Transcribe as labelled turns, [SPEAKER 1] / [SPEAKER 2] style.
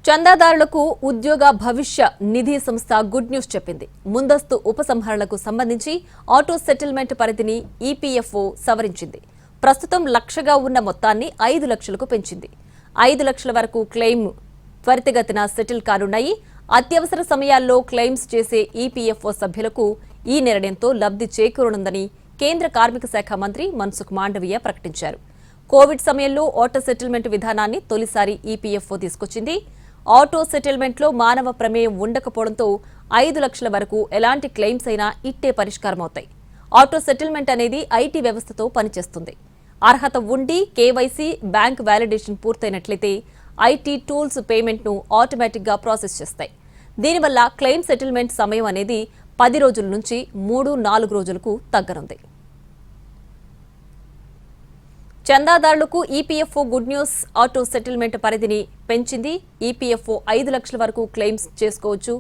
[SPEAKER 1] చందాదారులకు ఉద్యోగ భవిష్య నిధి సంస్థ గుడ్ న్యూస్ చెప్పింది. ముందస్తు ఉపసంహరణలకు సంబంధించి ఆటో సెటిల్మెంట్ పరిధిని ఈపీఎఫ్ఓ సవరించింది. ప్రస్తుతం లక్షగా ఉన్న మొత్తాన్ని 5 లక్షలకు పెంచింది. 5 లక్షల వరకు క్లెయిమ్ త్వరితగతిన సెటిల్ కానున్నాయి. అత్యవసర సమయాల్లో క్లెయిమ్స్ చేసే ఈపీఎఫ్ఓ సభ్యులకు ఈ నిర్ణయంతో లబ్ధి చేకూరనుందని కేంద్ర కార్మిక శాఖ మంత్రి మన్సుఖ్ మాండవీయ ప్రకటించారు. కోవిడ్ సమయంలో ఆటో సెటిల్మెంట్ విధానాన్ని తొలిసారి ఈపీఎఫ్ఓ తీసుకొచ్చింది. ఆటో సెటిల్మెంట్లో మానవ ప్రమేయం ఉండకపోవడంతో 5 లక్షల వరకు ఎలాంటి క్లెయిమ్స్ అయినా ఇట్టే పరిష్కారమవుతాయి. ఆటో సెటిల్మెంట్ అనేది ఐటీ వ్యవస్థతో పనిచేస్తుంది. అర్హత ఉండి కేవైసీ, బ్యాంక్ వ్యాలిడేషన్ పూర్తయినట్లయితే ఐటీ టూల్స్ పేమెంట్ను ఆటోమేటిక్గా ప్రాసెస్ చేస్తాయి. దీనివల్ల క్లెయిమ్ సెటిల్మెంట్ సమయం అనేది 10 రోజుల నుంచి 3-4 రోజులకు తగ్గనుంది. చందాదారులకు EPFO good news. Auto settlement పరిధిని పెంచింది. ఈపీఎఫ్ఓ 5 లక్షల వరకు క్లెయిమ్స్ చేసుకోవచ్చు.